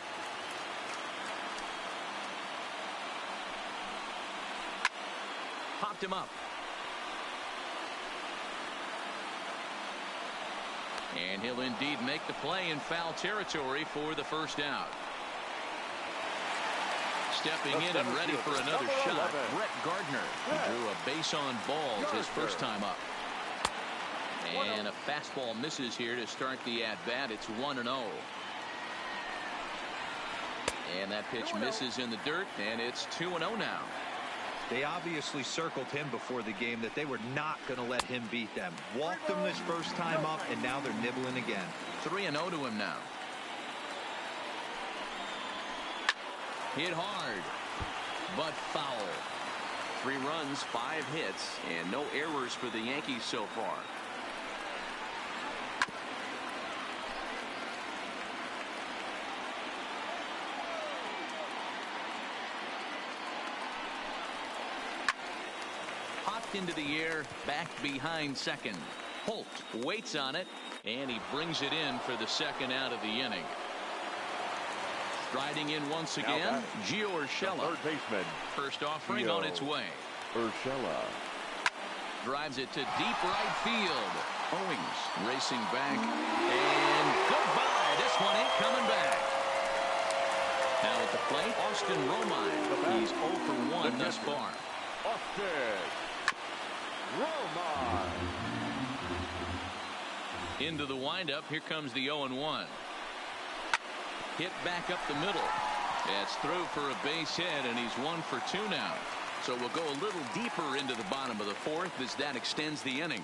Popped him up. And he'll indeed make the play in foul territory for the first out. Stepping in and ready for another shot, Brett Gardner. He drew a base on balls his first time up. And a fastball misses here to start the at-bat. It's 1-0. And that pitch misses in the dirt, and it's 2-0 now. They obviously circled him before the game that they were not going to let him beat them. Walked him this first time up, and now they're nibbling again. 3-0 to him now. Hit hard, but foul. 3 runs, 5 hits, and no errors for the Yankees so far. Popped into the air, back behind second. Holt waits on it, and he brings it in for the second out of the inning. Striding in once again, Gio Urshela. Third baseman. First offering on its way. Urshela drives it to deep right field. Owings racing back, and goodbye. This one ain't coming back. Now at the plate, Austin Romine. He's 0 for 1 thus far. Austin Romine. Into the windup. Here comes the 0-1. Hit back up the middle. That's through for a base hit, and he's 1 for 2 now. So we'll go a little deeper into the bottom of the 4th as that extends the inning.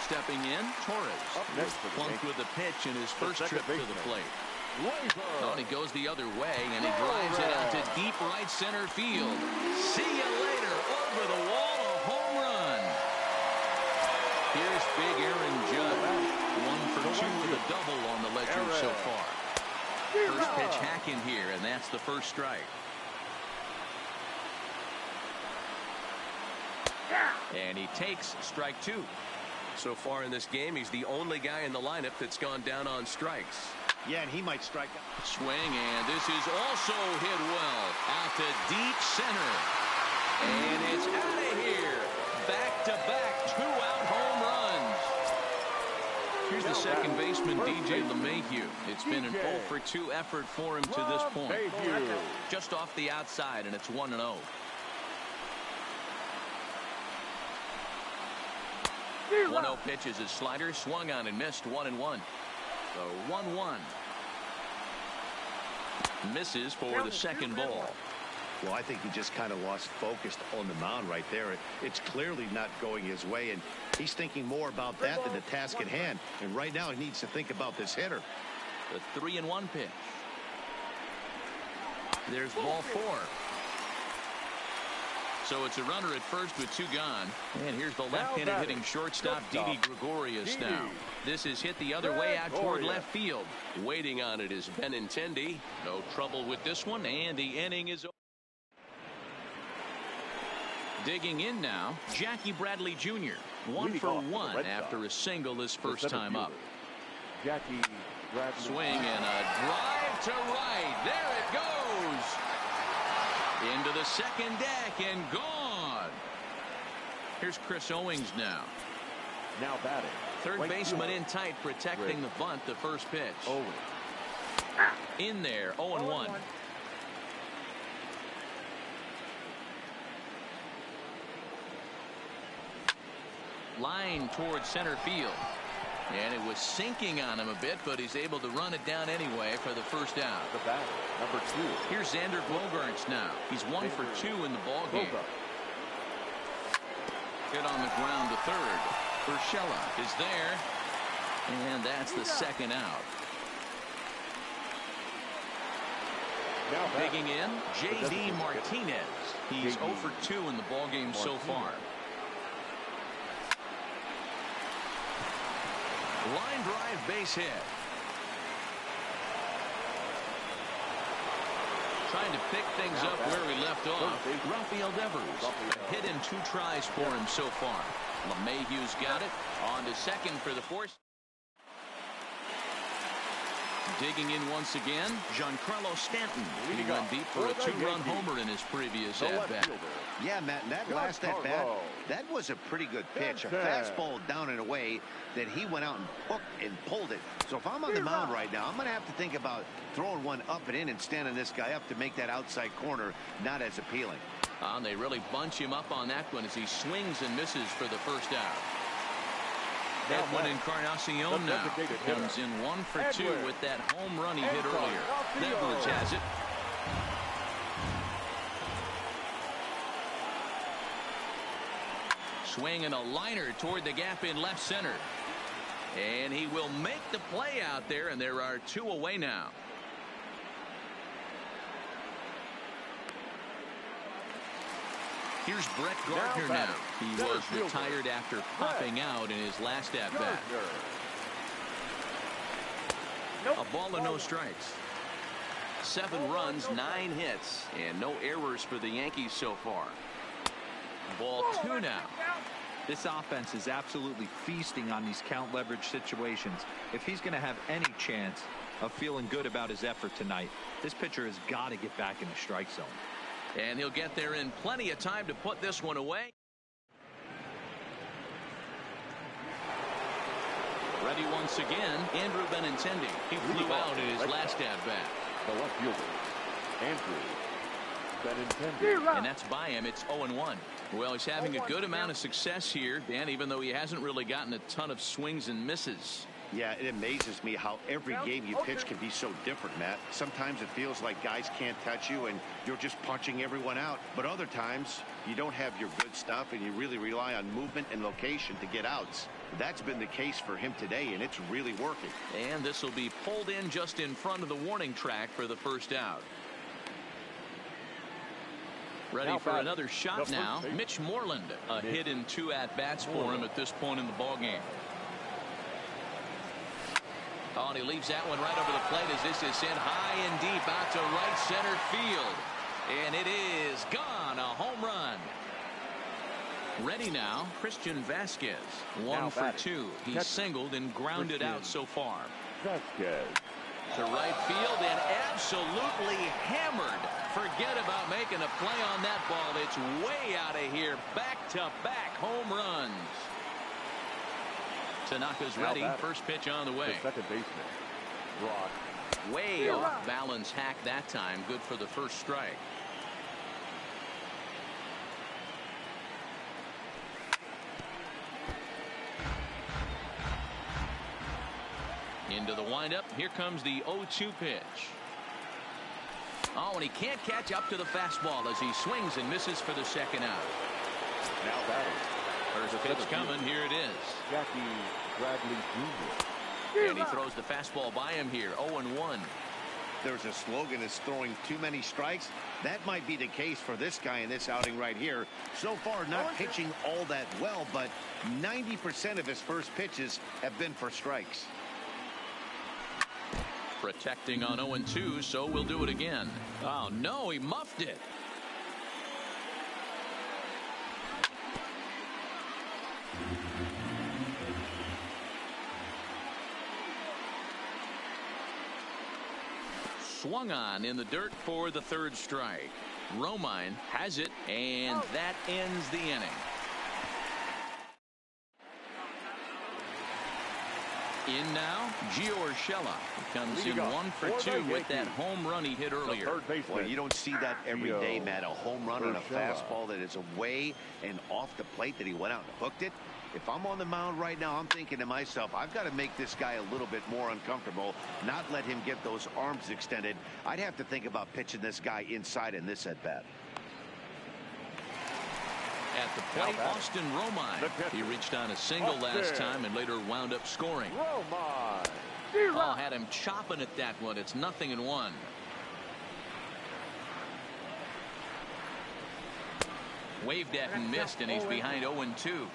Stepping in, Torres. Plunked with a pitch in his first trip to the plate. Oh, and he goes the other way, and he drives it out to deep right center field. See you later. Here's big Aaron Judge. 1 for 2 with a double on the ledger so far. First pitch hacking here, and that's the first strike. And he takes strike 2. So far in this game, he's the only guy in the lineup that's gone down on strikes. Yeah, and he might strike out. Swing, and this is also hit well out to deep center. And it's out of here. Back-to-back 2-out home runs. Here's the second baseman, DJ LeMahieu. It's been an 0 for 2 effort for him to this point. Just off the outside, and it's 1-0. 1-0 pitch is his slider, swung on and missed. 1-1. So 1-1. Misses for the second ball. Well, I think he just kind of lost focus on the mound right there. It's clearly not going his way, and he's thinking more about that than the task at hand. And right now he needs to think about this hitter. The 3-1 pitch. There's ball 4. So it's a runner at first with 2 gone. And here's the left-handed hitting shortstop, Didi Gregorius now. This is hit the other way out toward left field. Waiting on it is Benintendi. No trouble with this one, and the inning is over. Digging in now, Jackie Bradley Jr. 1 for 1 after a single his first time up. Jackie Bradley. Swing and a drive to right. There it goes. Into the second deck and gone. Here's Chris Owings now. Now batting. Third right baseman fielder. in tight, protecting the bunt, the first pitch. Owings. In there, 0-1. Line towards center field. And it was sinking on him a bit, but he's able to run it down anyway for the first out. The batter, number 2. Here's Xander Bogaerts now. He's 1 for 2 in the ball game. Hit on the ground to third. Urshela is there. And that's the second out. Now Digging in, J.D. Martinez. He's 0 for 2 in the ball game so far. Line drive base hit. Trying to pick things up where he left off. Rafael Devers. Hit in 2 tries for him so far. LeMahieu's got it. On to second for the force. Digging in once again, Giancarlo Stanton. He went deep for a 2-run homer in his previous at-bat. Yeah, Matt, and that last at-bat, that was a pretty good pitch. A fastball down and away that he went out and hooked and pulled it. So if I'm on the mound right now, I'm going to have to think about throwing one up and in and standing this guy up to make that outside corner not as appealing. And they really bunch him up on that one as he swings and misses for the first out. Edwin Encarnacion now comes in 1 for 2 with that home run he hit earlier. Devers has it. Swing and a liner toward the gap in left center. And he will make the play out there, and there are 2 away now. Here's Brett Gardner now. He was retired after popping out in his last at-bat. A ball and no strikes. 7 runs, 9 hits, and no errors for the Yankees so far. Ball 2 now. This offense is absolutely feasting on these count leverage situations. If he's going to have any chance of feeling good about his effort tonight, this pitcher has got to get back in the strike zone. And he'll get there in plenty of time to put this one away. Ready once again, Andrew Benintendi. He flew out in his last at-bat. The left fielder, Andrew Benintendi. And that's by him. It's 0-1. Well, he's having a good amount of success here, Dan, even though he hasn't really gotten a ton of swings and misses. Yeah, it amazes me how every game you pitch can be so different, Matt. Sometimes it feels like guys can't touch you and you're just punching everyone out. But other times you don't have your good stuff and you really rely on movement and location to get outs. That's been the case for him today, and it's really working. And this will be pulled in just in front of the warning track for the first out. Ready for another shot now. Mitch Moreland, a hit in 2 at-bats for him at this point in the ballgame. Oh, and he leaves that one right over the plate as this is sent high and deep out to right center field. And it is gone. A home run. Ready now, Christian Vasquez. 1 for 2. He's singled and grounded out so far. Vasquez. To right field and absolutely hammered. Forget about making a play on that ball. It's way out of here. Back-to-back home runs. Tanaka's ready. First pitch on the way. The second baseman, Brock. Way off balance hack that time. Good for the first strike. Into the windup. Here comes the 0-2 pitch. Oh, and he can't catch up to the fastball as he swings and misses for the second out. Now batting. First pitch coming. Here it is. Jackie Bradley Jr. And he throws the fastball by him here. 0-1. There's a slogan that's throwing too many strikes. That might be the case for this guy in this outing right here. So far, not pitching all that well, but 90% of his first pitches have been for strikes. Protecting on 0-2, so we'll do it again. Oh, no, he muffed it. Swung on in the dirt for the third strike. Romine has it, and that ends the inning. In now, Gio Urshela comes in 1 for 2 with that home run he hit earlier. Well, you don't see that every day, Matt. A home run on a fastball that is away and off the plate that he went out and hooked it. If I'm on the mound right now, I'm thinking to myself, I've got to make this guy a little bit more uncomfortable, not let him get those arms extended. I'd have to think about pitching this guy inside in this at-bat. At the plate, Austin Romine. He reached on a single last time and later wound up scoring. Romine. Oh, had him chopping at that one. It's 0-1. Waved at and missed, and he's behind 0-2.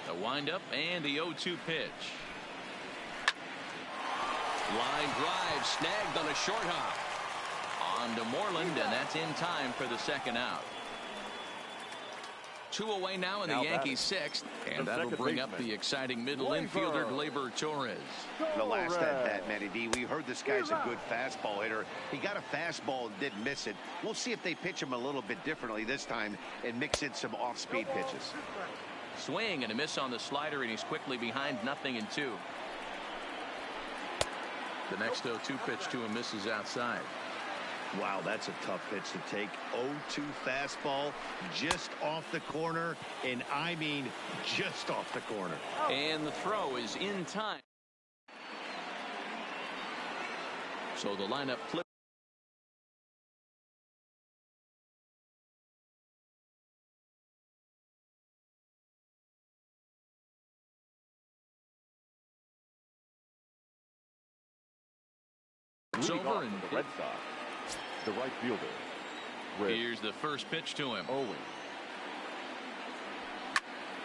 The windup and the 0-2 pitch. Line drive snagged on a short hop. On to Moreland, and that's in time for the second out. 2 away now in the Yankees' 6th, and that'll bring up the exciting middle infielder Gleyber Torres. The last at-bat, Matty D, we heard this guy's a good fastball hitter. He got a fastball and didn't miss it. We'll see if they pitch him a little bit differently this time and mix in some off-speed pitches. Swing and a miss on the slider, and he's quickly behind 0-2. The next 0-2 pitch to him misses outside. Wow, that's a tough pitch to take. 0-2 fastball just off the corner, and I mean just off the corner. And the throw is in time. So the lineup flips. It's over, and the Red Sox. The right fielder. Here's the first pitch to him. Owen.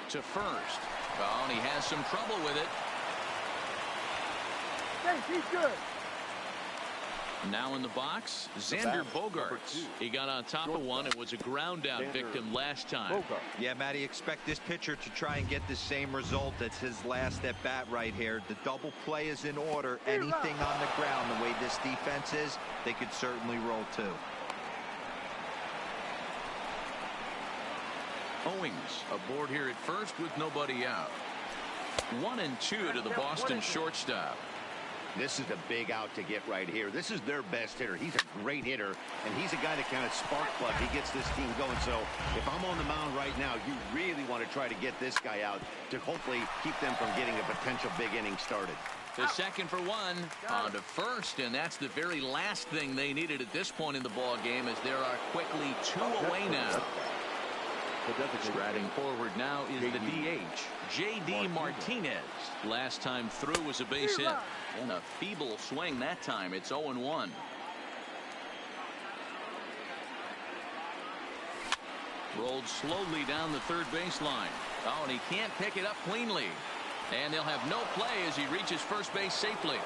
To first. Oh, and he has some trouble with it. He's good. Now in the box, Xander Bogaerts. He got on top of one. It was a ground out victim last time. Yeah, Matty, expect this pitcher to try and get the same result as his last at bat right here. The double play is in order. Anything on the ground, the way this defense is, they could certainly roll too. Owings aboard here at first with nobody out. 1-2 to the Boston shortstop. This is a big out to get right here. This is their best hitter. He's a great hitter, and he's a guy that kind of spark plug. He gets this team going. So if I'm on the mound right now, you really want to try to get this guy out to hopefully keep them from getting a potential big inning started. The second for one, on to first, and that's the very last thing they needed at this point in the ball game, as there are quickly 2 away now. Striding forward now is the DH, J.D. Martinez. Last time through was a base hit. And a feeble swing that time. It's 0-1. Rolled slowly down the third baseline. Oh, and he can't pick it up cleanly. And they'll have no play as he reaches first base safely.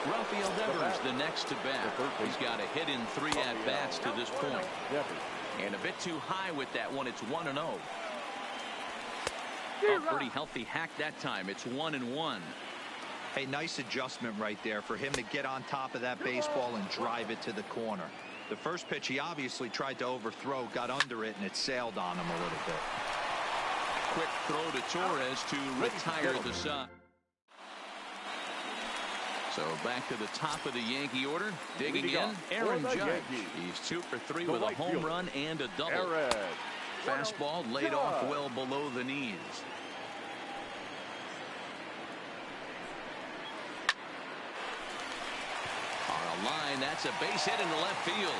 Rafael Devers the next to bat. He's got a hit in 3 at-bats to this point. And a bit too high with that one. It's 1-0. Oh, pretty healthy hack that time. It's 1-1. Hey, nice adjustment right there for him to get on top of that baseball and drive it to the corner. The first pitch he obviously tried to overthrow, got under it, and it sailed on him a little bit. Quick throw to Torres to retire the side. So back to the top of the Yankee order. Digging in, Aaron Judge. He's 2 for 3 with a home run and a double. Fastball laid off well below the knees. On a line, that's a base hit into left field.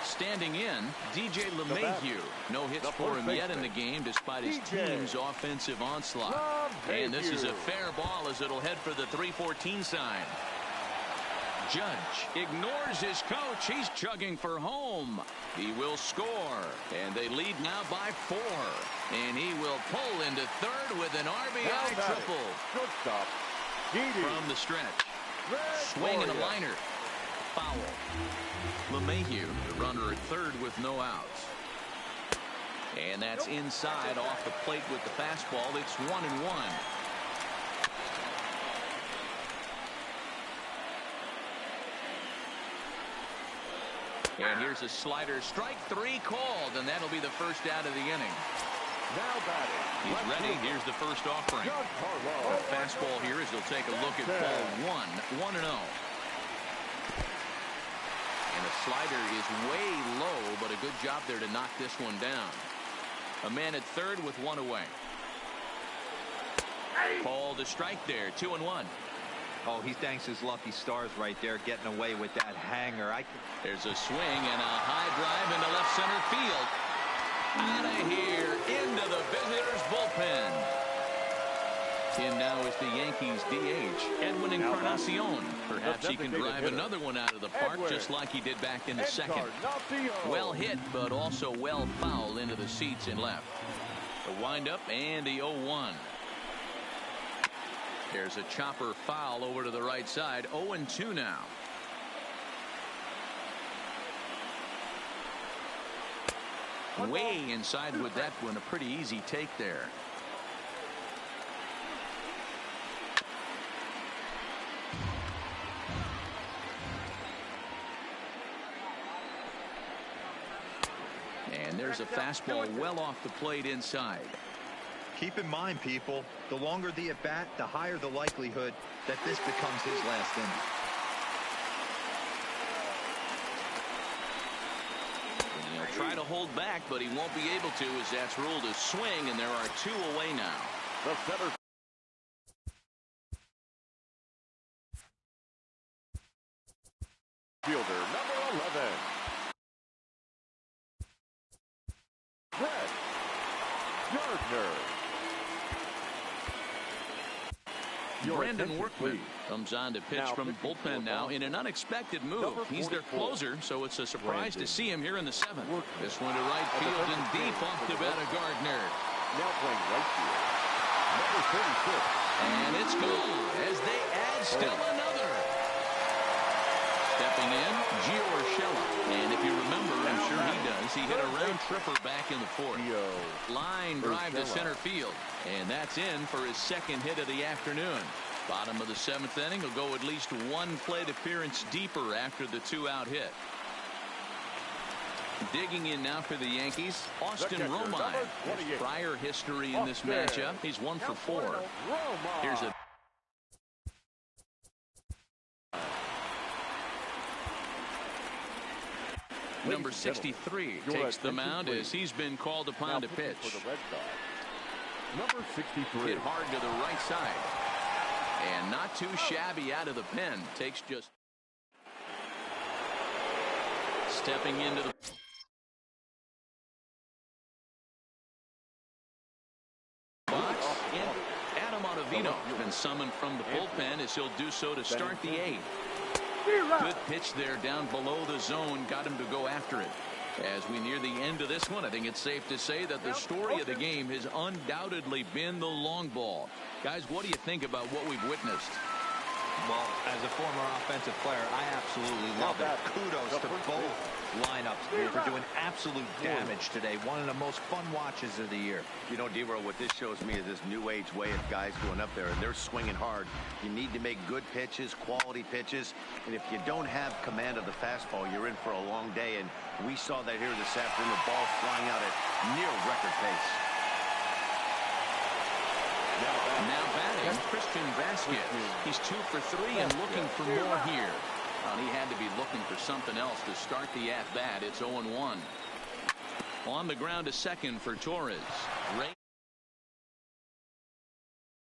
Standing in, DJ LeMahieu. No hits for him yet in the game despite his team's offensive onslaught. And this is a fair ball as it'll head for the 3-14 sign. Judge ignores his coach. He's chugging for home. He will score. And they lead now by 4. And he will pull into third with an RBI triple. Good stop. From the stretch. Swing and a liner. Foul. LeMahieu, the runner at third with no outs. And that's inside off the plate with the fastball. It's 1-1. And here's a slider. Strike 3 called, and that'll be the first out of the inning. Now batting. He's ready. Here's the first offering. The fastball here as he'll take a look at ball 1. 1-0. And the slider is way low, but a good job there to knock this one down. A man at third with 1 away. Called a strike there. 2-1. Oh, he thanks his lucky stars right there, getting away with that hanger. There's a swing and a high drive into left center field. Out of here, into the visitors' bullpen. In now is the Yankees DH, Edwin Encarnacion. Perhaps he can drive another one out of the park just like he did back in the second. Well hit, but also well fouled into the seats in left. The windup and the 0-1. There's a chopper foul over to the right side. 0-2 now. Way inside with that one. A pretty easy take there. And there's a fastball well off the plate inside. Keep in mind, people, the longer the at-bat, the higher the likelihood that this becomes his last inning. And he'll try to hold back, but he won't be able to as that's ruled a swing, and there are 2 away now. The center fielder, number 11. Brett Gardner. Brandon Workman comes on to pitch from the bullpen now in an unexpected move. He's their closer, so it's a surprise to see him here in the 7th. This one to right field and deep off the bat of Gardner. Now playing right field, number 36. And it's gone as they add still another. Stepping in, Gio Urshela. And if you remember, I'm sure he does, he hit a round tripper back in the 4th. Line drive to center field. And that's in for his 2nd hit of the afternoon. Bottom of the 7th inning will go at least 1 plate appearance deeper after the 2-out hit. Digging in now for the Yankees, Austin Romine. His prior history in this matchup, he's 1 for 4. Here's a number 63 takes the mound as he's been called upon to pitch. Number 63. Hit hard to the right side. And not too shabby out of the pen. Takes just stepping into the box. And Adam Ottavino been summoned from the bullpen as he'll do so to start the 8th. Good pitch there down below the zone. Got him to go after it. As we near the end of this one, I think it's safe to say that the story of the game has undoubtedly been the long ball. Guys, what do you think about what we've witnessed? Well, as a former offensive player, I absolutely love it. Kudos to both lineups for doing absolute damage today. One of the most fun watches of the year. You know, D-Roll, what this shows me is this new age way of guys going up there, and they're swinging hard. You need to make good pitches, quality pitches, and if you don't have command of the fastball, you're in for a long day, and we saw that here this afternoon. The ball flying out at near record pace. Now batting, Christian Vasquez. He's 2 for 3 and looking for more here. Well, he had to be looking for something else to start the at-bat. It's 0-1. On the ground to second for Torres.